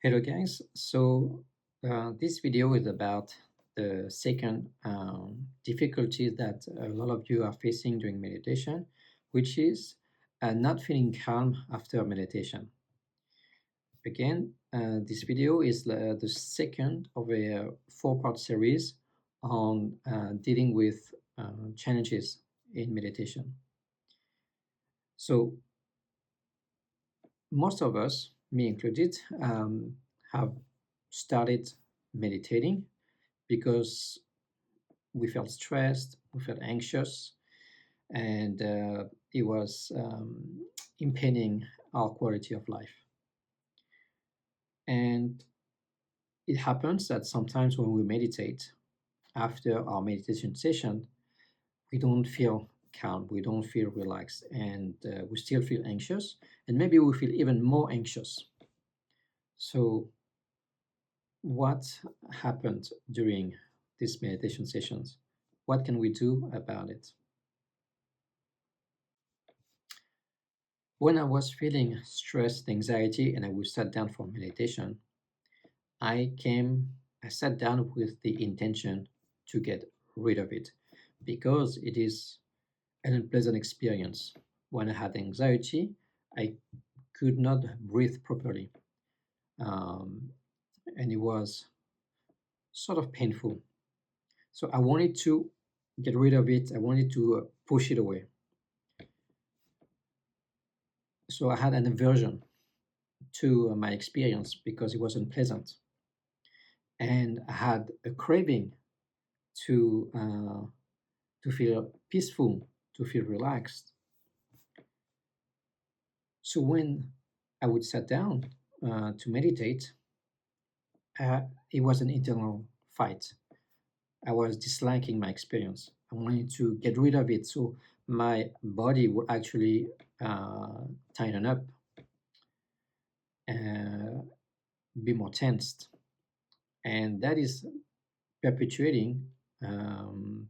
Hello guys, so this video is about the second difficulty that a lot of you are facing during meditation, which is not feeling calm after meditation. Again, this video is the second of a four-part series on dealing with challenges in meditation. So most of us, me included, have started meditating because we felt stressed, we felt anxious, and it was impeding our quality of life. And it happens that sometimes when we meditate, after our meditation session, we don't feel calm, we don't feel relaxed, and we still feel anxious, and maybe we feel even more anxious. So, what happened during these meditation sessions? What can we do about it? When I was feeling stress, anxiety, and I would sat down for meditation, I sat down with the intention to get rid of it because it is an unpleasant experience. When I had anxiety, I could not breathe properly, um, and it was sort of painful. So I wanted to get rid of it. I wanted to push it away. So I had an aversion to my experience because it was unpleasant, and I had a craving to uh, to feel peaceful, to feel relaxed. So when I would sit down to meditate, uh, it was an internal fight. I was disliking my experience. I wanted to get rid of it, so my body would actually tighten up, uh, be more tensed, and that is perpetuating um,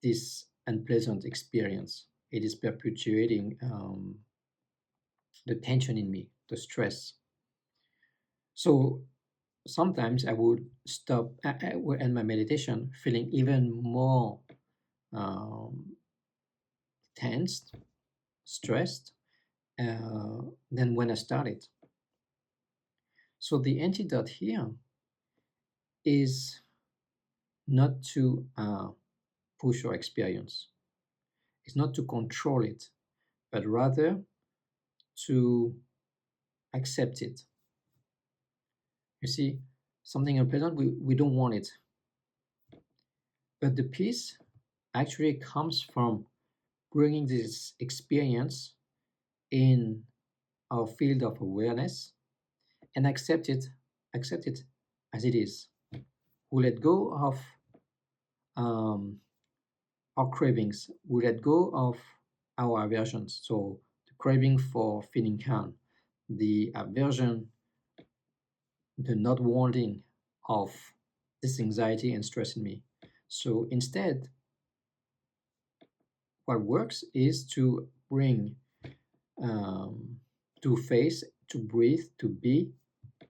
this unpleasant experience. It is perpetuating the tension in me, the stress. So sometimes I would stop I would end my meditation feeling even more um, tensed, stressed than when I started. So the antidote here is not to push your experience, it's not to control it, but rather to accept it. You see, something unpleasant, we don't want it. But the peace actually comes from bringing this experience in our field of awareness and accept it as it is. We let go of um, our cravings. We let go of our aversions. So the craving for feeling calm, the aversion, the not wanting of this anxiety and stress in me. So instead, what works is to bring, um, to face, to breathe, to be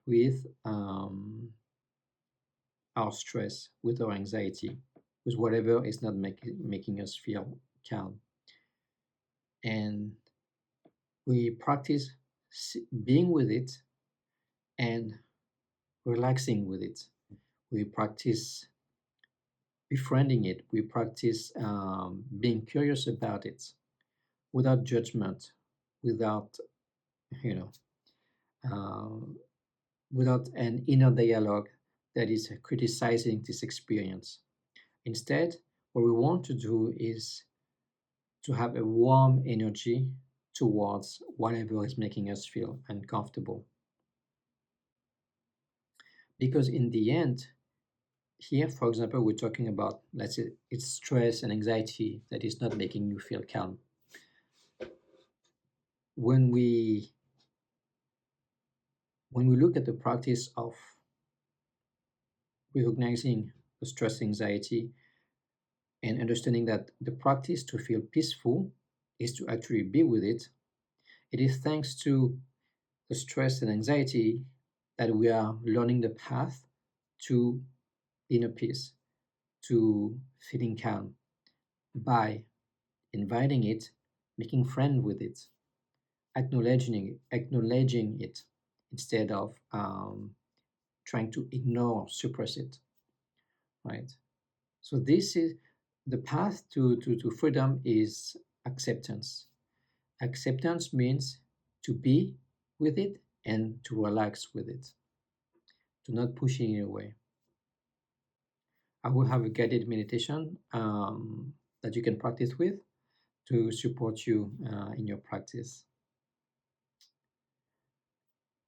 with our stress, with our anxiety, with whatever is not making us feel calm. And we practice being with it and relaxing with it. We practice befriending it. We practice being curious about it without judgment, without, you know, uh, without an inner dialogue that is criticizing this experience. Instead, what we want to do is to have a warm energy towards whatever is making us feel uncomfortable. Because in the end, here, for example, we're talking about, let's say, it's stress and anxiety that is not making you feel calm. When we when we look at the practice of recognizing the stress, anxiety, and understanding that the practice to feel peaceful is to actually be with it, it is thanks to the stress and anxiety that we are learning the path to inner peace, to feeling calm by inviting it, making friend with it, acknowledging it instead of trying to ignore, suppress it, right? So this is the path to freedom is acceptance. Acceptance means to be with it and to relax with it, to not pushing it away. I will have a guided meditation that you can practice with to support you in your practice.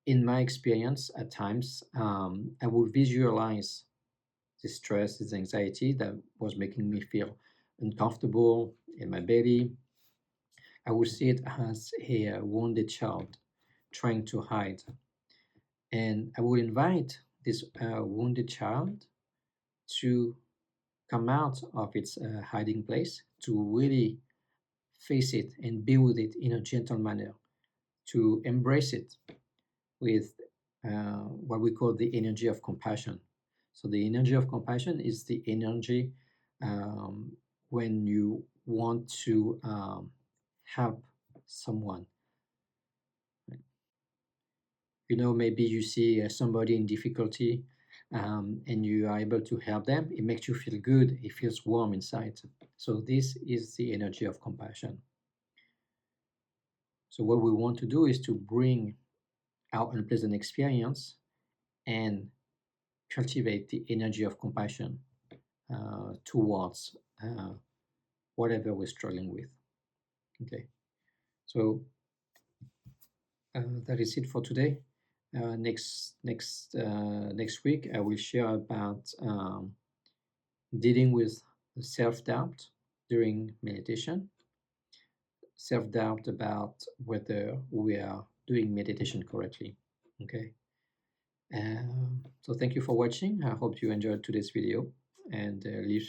In my experience, at times, I would visualize this stress, this anxiety that was making me feel uncomfortable in my belly. I would see it as a wounded child trying to hide. And I would invite this wounded child to come out of its hiding place, to really face it and be with it in a gentle manner, to embrace it with what we call the energy of compassion. So, the energy of compassion is the energy um, when you want to help someone. You know, maybe you see somebody in difficulty and you are able to help them. It makes you feel good, it feels warm inside. So, this is the energy of compassion. So, what we want to do is to bring our unpleasant experience and cultivate the energy of compassion towards whatever we're struggling with. Okay, so that is it for today. Next week, I will share about dealing with self-doubt during meditation, self-doubt about whether we are doing meditation correctly. Okay. So thank you for watching. I hope you enjoyed today's video, and leave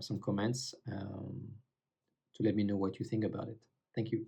some comments to let me know what you think about it. Thank you.